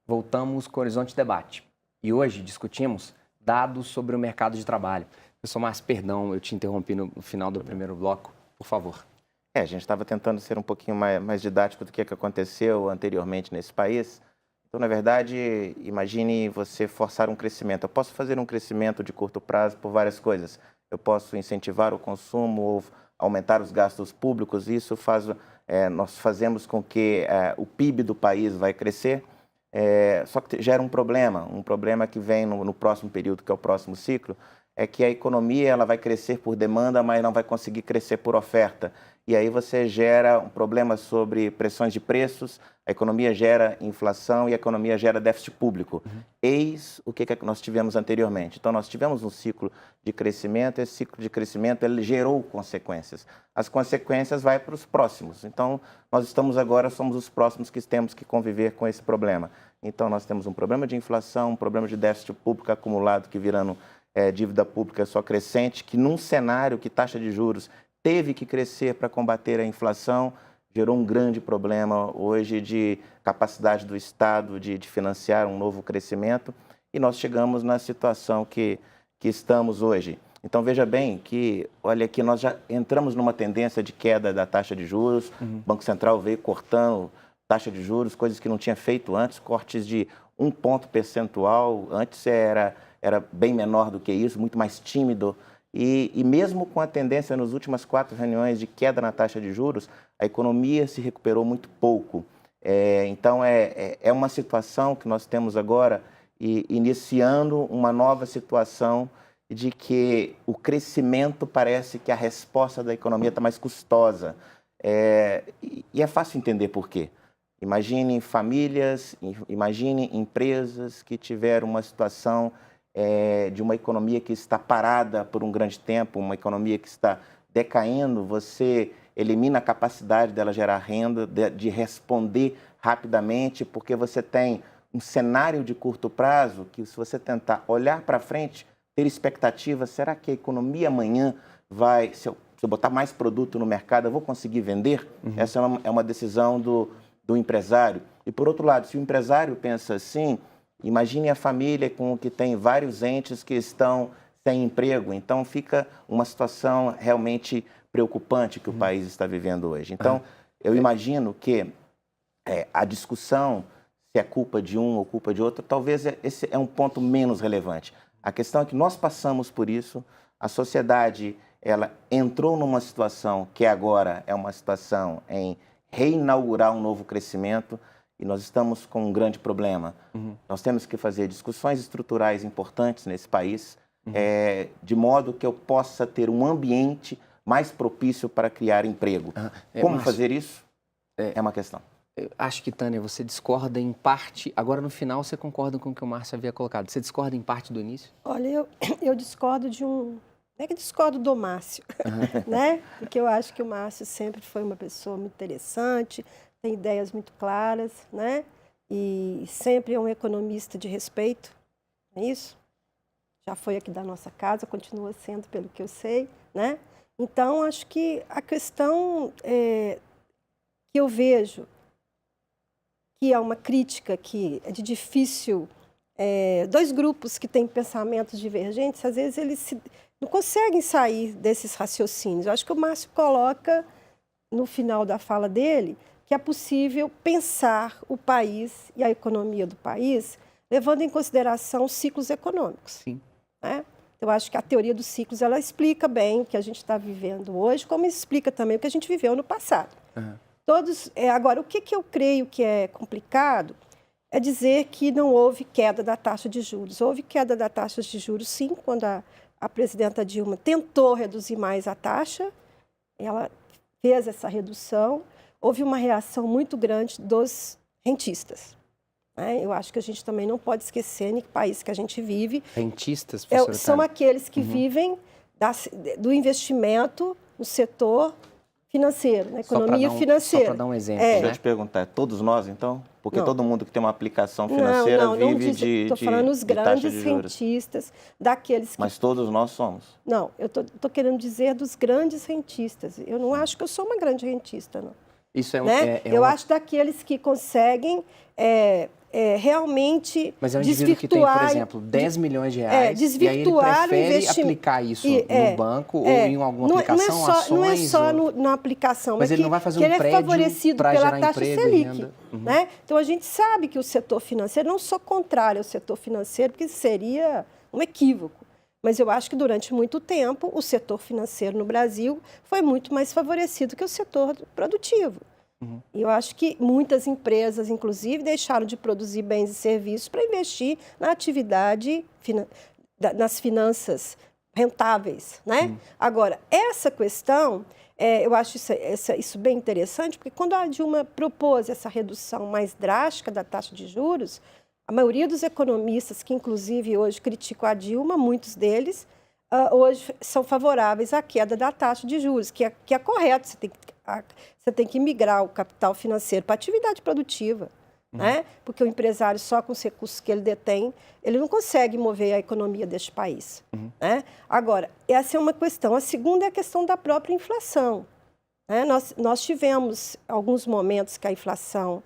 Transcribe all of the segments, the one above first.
Voltamos com o Horizonte Debate e hoje discutimos dados sobre o mercado de trabalho. Professor Márcio, perdão, eu te interrompi no final do primeiro bloco, por favor. A gente estava tentando ser um pouquinho mais didático do que aconteceu anteriormente nesse país. Então, na verdade, imagine você forçar um crescimento. Eu posso fazer um crescimento de curto prazo por várias coisas. Eu posso incentivar o consumo ou aumentar os gastos públicos. Isso nós fazemos com que o PIB do país vai crescer. Só que gera um problema que vem no próximo período, que é o próximo ciclo, é que a economia ela vai crescer por demanda, mas não vai conseguir crescer por oferta. E aí você gera um problema sobre pressões de preços, a economia gera inflação e a economia gera déficit público. Eis o que nós tivemos anteriormente. Então, nós tivemos um ciclo de crescimento, esse ciclo de crescimento ele gerou consequências. As consequências vão para os próximos. Então, nós somos os próximos que temos que conviver com esse problema. Então, nós temos um problema de inflação, um problema de déficit público acumulado que virando dívida pública só crescente, que num cenário que taxa de juros teve que crescer para combater a inflação, gerou um grande problema hoje de capacidade do Estado de financiar um novo crescimento e nós chegamos na situação que estamos hoje. Então, veja bem que, olha aqui, nós já entramos numa tendência de queda da taxa de juros, o Banco Central veio cortando taxa de juros, coisas que não tinha feito antes, cortes de 1 ponto percentual, antes era bem menor do que isso, muito mais tímido. E mesmo com a tendência nas últimas 4 reuniões de queda na taxa de juros, a economia se recuperou muito pouco. Então, é uma situação que nós temos agora, iniciando uma nova situação de que o crescimento parece que a resposta da economia está mais custosa. E é fácil entender por quê. Imagine famílias, imagine empresas que tiveram uma situação de uma economia que está parada por um grande tempo, uma economia que está decaindo, você elimina a capacidade dela gerar renda, de responder rapidamente, porque você tem um cenário de curto prazo que, se você tentar olhar para frente, ter expectativa, será que a economia amanhã vai, se eu botar mais produto no mercado, eu vou conseguir vender? Essa é uma decisão do empresário. E, por outro lado, se o empresário pensa assim, imagine a família que tem vários entes que estão sem emprego. Então, fica uma situação realmente preocupante que o país está vivendo hoje. Então, eu imagino que a discussão, se é culpa de um ou culpa de outro, talvez esse é um ponto menos relevante. A questão é que nós passamos por isso, a sociedade ela entrou numa situação que agora é uma situação em reinaugurar um novo crescimento, e nós estamos com um grande problema. Nós temos que fazer discussões estruturais importantes nesse país, de modo que eu possa ter um ambiente mais propício para criar emprego. Como fazer isso? É uma questão. Acho que, Tânia, você discorda em parte. Agora, no final, você concorda com o que o Márcio havia colocado. Você discorda em parte do início? Olha, eu discordo de um... Não é que discordo do Márcio, né? Porque eu acho que o Márcio sempre foi uma pessoa muito interessante, tem ideias muito claras, né? E sempre é um economista de respeito, não é isso? Já foi aqui da nossa casa, continua sendo, pelo que eu sei, né? Então, acho que a questão que eu vejo que é uma crítica que é de difícil... dois grupos que têm pensamentos divergentes, às vezes eles não conseguem sair desses raciocínios. Eu acho que o Márcio coloca, no final da fala dele, que é possível pensar o país e a economia do país levando em consideração os ciclos econômicos. Sim. Né? Eu acho que a teoria dos ciclos ela explica bem o que a gente está vivendo hoje, como explica também o que a gente viveu no passado. Agora, o que eu creio que é complicado é dizer que não houve queda da taxa de juros. Houve queda da taxa de juros, sim, quando a presidenta Dilma tentou reduzir mais a taxa, ela fez essa redução, houve uma reação muito grande dos rentistas. Né? Eu acho que a gente também não pode esquecer em que país que a gente vive. Rentistas, professora são aqueles que vivem do investimento no setor financeiro, na Só pra economia dar financeira. Só para dar um exemplo, É. Deixa eu né? te perguntar, todos nós, então? Porque Não. todo mundo que tem uma aplicação financeira não vive diz, estou falando os de taxa grandes de juros. rentistas, daqueles que... Mas todos nós somos. Não, eu estou querendo dizer dos grandes rentistas. Eu não acho que eu sou uma grande rentista, não. Isso é, Né? Eu acho daqueles que conseguem realmente Mas é um indivíduo que tem, por exemplo, 10 milhões de reais e aí ele desvirtuar o prefere investimento. aplicar isso no banco ou em alguma aplicação, ações... Não é só na aplicação, Mas ele não vai fazer um ele é prédio favorecido pra pela gerar taxa emprego e Selic. renda. Né? Então, a gente sabe que o setor financeiro, não sou contrário ao setor financeiro, porque seria um equívoco. Mas eu acho que durante muito tempo o setor financeiro no Brasil foi muito mais favorecido que o setor produtivo. E eu acho que muitas empresas, inclusive, deixaram de produzir bens e serviços para investir na atividade, nas finanças rentáveis, né? Agora, essa questão, eu acho isso bem interessante, porque quando a Dilma propôs essa redução mais drástica da taxa de juros, a maioria dos economistas que, inclusive, hoje criticam a Dilma, muitos deles, hoje são favoráveis à queda da taxa de juros, que é correto, você tem que migrar o capital financeiro para a atividade produtiva, né? Porque o empresário, só com os recursos que ele detém, ele não consegue mover a economia deste país. Né? Agora, essa é uma questão. A segunda é a questão da própria inflação. Né? Nós tivemos alguns momentos que a inflação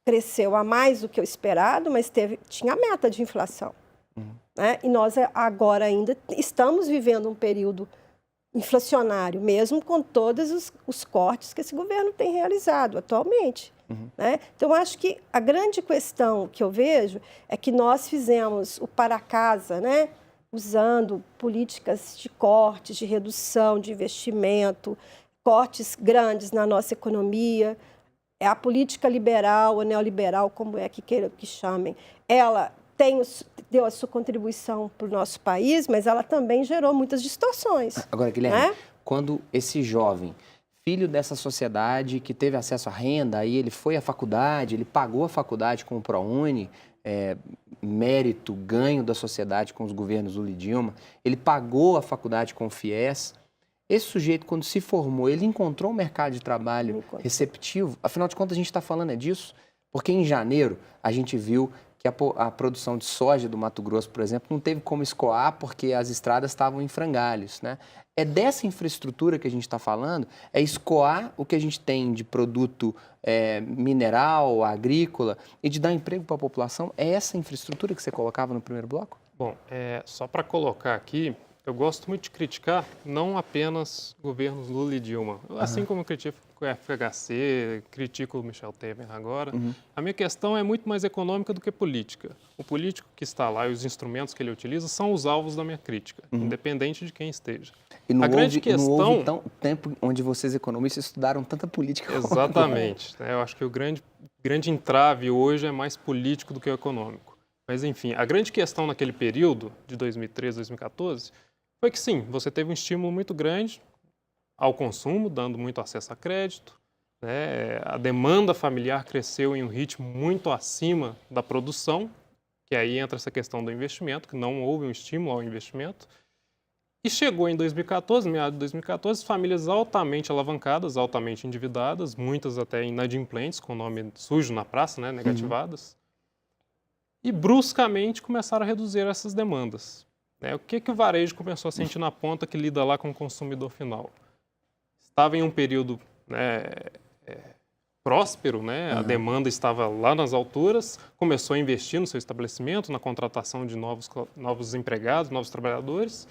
cresceu a mais do que o esperado, mas tinha a meta de inflação. Né? E nós agora ainda estamos vivendo um período inflacionário, mesmo com todos os cortes que esse governo tem realizado atualmente. Né? Então, acho que a grande questão que eu vejo é que nós fizemos o para casa, né? Usando políticas de cortes, de redução de investimento, cortes grandes na nossa economia. A política liberal ou neoliberal, como é que queiram que chamem, ela deu a sua contribuição para o nosso país, mas ela também gerou muitas distorções. Agora, Guilherme, né? Quando esse jovem, filho dessa sociedade que teve acesso à renda, aí ele foi à faculdade, ele pagou a faculdade com o ProUni, mérito, ganho da sociedade com os governos Lula e Dilma, ele pagou a faculdade com o FIES. Esse sujeito, quando se formou, ele encontrou um mercado de trabalho receptivo? Afinal de contas, a gente está falando disso, porque em janeiro a gente viu que a produção de soja do Mato Grosso, por exemplo, não teve como escoar porque as estradas estavam em frangalhos, né? É dessa infraestrutura que a gente está falando, é escoar o que a gente tem de produto mineral, agrícola e de dar emprego para a população. É essa infraestrutura que você colocava no primeiro bloco? Bom, só para colocar aqui, eu gosto muito de criticar não apenas governos Lula e Dilma. Assim como eu critico o FHC, critico o Michel Temer agora, a minha questão é muito mais econômica do que política. O político que está lá e os instrumentos que ele utiliza são os alvos da minha crítica, independente de quem esteja. E não a grande questão... não houve tempo onde vocês economistas estudaram tanta política. Exatamente. Eu acho que o grande entrave hoje é mais político do que o econômico. Mas, enfim, a grande questão naquele período, de 2013 a 2014, foi que, sim, você teve um estímulo muito grande ao consumo, dando muito acesso a crédito, né? A demanda familiar cresceu em um ritmo muito acima da produção, que aí entra essa questão do investimento, que não houve um estímulo ao investimento. E chegou em 2014, meados de 2014, famílias altamente alavancadas, altamente endividadas, muitas até inadimplentes, com o nome sujo na praça, né? Negativadas. E bruscamente começaram a reduzir essas demandas. O que o varejo começou a sentir na ponta que lida lá com o consumidor final? Estava em um período próspero, né? A demanda estava lá nas alturas, começou a investir no seu estabelecimento, na contratação de novos empregados, novos trabalhadores.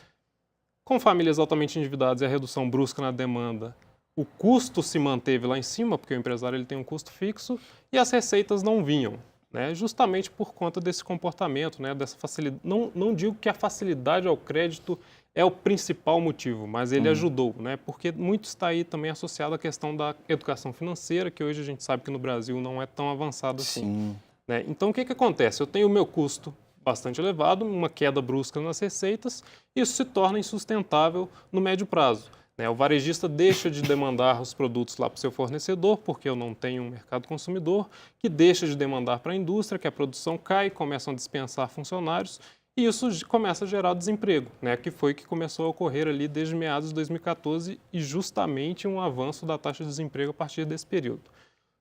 Com famílias altamente endividadas e a redução brusca na demanda, o custo se manteve lá em cima, porque o empresário ele tem um custo fixo, e as receitas não vinham. Né, justamente por conta desse comportamento, né, dessa facilidade. Não digo que a facilidade ao crédito é o principal motivo, mas ele ajudou, né, porque muito está aí também associado à questão da educação financeira, que hoje a gente sabe que no Brasil não é tão avançada assim. Né? Então, o que acontece? Eu tenho o meu custo bastante elevado, uma queda brusca nas receitas, e isso se torna insustentável no médio prazo. O varejista deixa de demandar os produtos lá para o seu fornecedor, porque eu não tenho um mercado consumidor, que deixa de demandar para a indústria, que a produção cai, começam a dispensar funcionários, e isso começa a gerar desemprego, né, que foi que começou a ocorrer ali desde meados de 2014 e justamente um avanço da taxa de desemprego a partir desse período.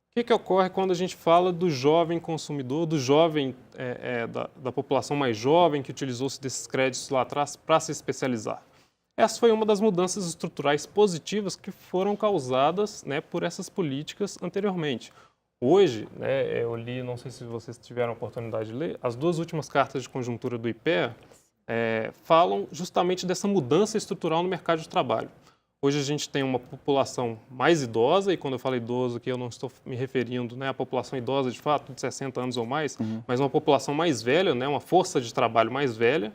O que ocorre quando a gente fala do jovem consumidor, do jovem, da população mais jovem que utilizou-se desses créditos lá atrás para se especializar? Essa foi uma das mudanças estruturais positivas que foram causadas, né, por essas políticas anteriormente. Hoje, né, eu li, não sei se vocês tiveram a oportunidade de ler, as 2 últimas cartas de conjuntura do IPEA falam justamente dessa mudança estrutural no mercado de trabalho. Hoje a gente tem uma população mais idosa, e quando eu falo idoso aqui eu não estou me referindo, né, à população idosa de fato, de 60 anos ou mais, mas uma população mais velha, né, uma força de trabalho mais velha,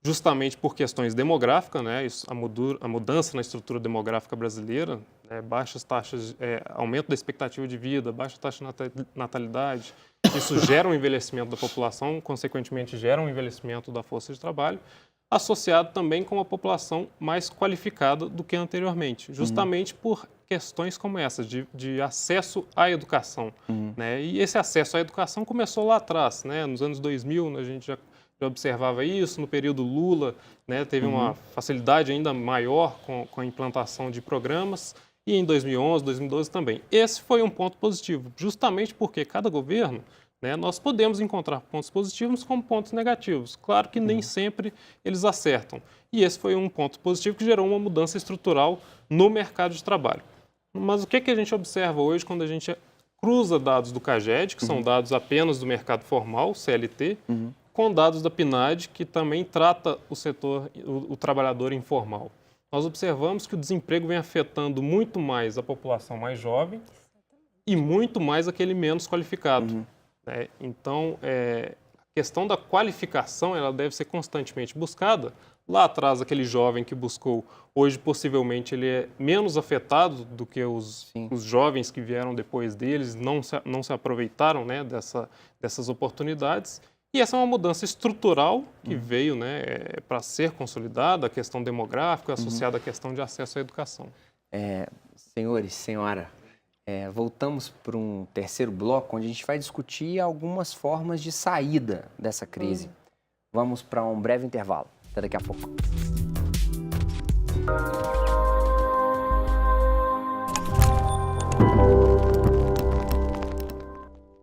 justamente por questões demográficas, né, a mudança na estrutura demográfica brasileira, né, baixas taxas, aumento da expectativa de vida, baixa taxa de natalidade, isso gera um envelhecimento da população, consequentemente gera um envelhecimento da força de trabalho, associado também com uma população mais qualificada do que anteriormente, justamente por questões como essa, de acesso à educação. Né? E esse acesso à educação começou lá atrás, né? Nos anos 2000, a gente já observava isso, no período Lula, né? Teve uma facilidade ainda maior com a implantação de programas, e em 2011, 2012 também. Esse foi um ponto positivo, justamente porque cada governo, né, nós podemos encontrar pontos positivos como pontos negativos. Claro que nem sempre eles acertam. E esse foi um ponto positivo que gerou uma mudança estrutural no mercado de trabalho. Mas o que a gente observa hoje quando a gente cruza dados do CAGED, que são dados apenas do mercado formal, CLT, com dados da PNAD, que também trata o setor, o trabalhador informal? Nós observamos que o desemprego vem afetando muito mais a população mais jovem e muito mais aquele menos qualificado. Então, a questão da qualificação ela deve ser constantemente buscada. Lá atrás, aquele jovem que buscou, hoje possivelmente ele é menos afetado do que os jovens que vieram depois deles, não se aproveitaram, né, dessas oportunidades. E essa é uma mudança estrutural que veio, né, para ser consolidada, a questão demográfica associada à questão de acesso à educação. Senhores, senhora, voltamos para um terceiro bloco, onde a gente vai discutir algumas formas de saída dessa crise. Vamos para um breve intervalo. Até daqui a pouco.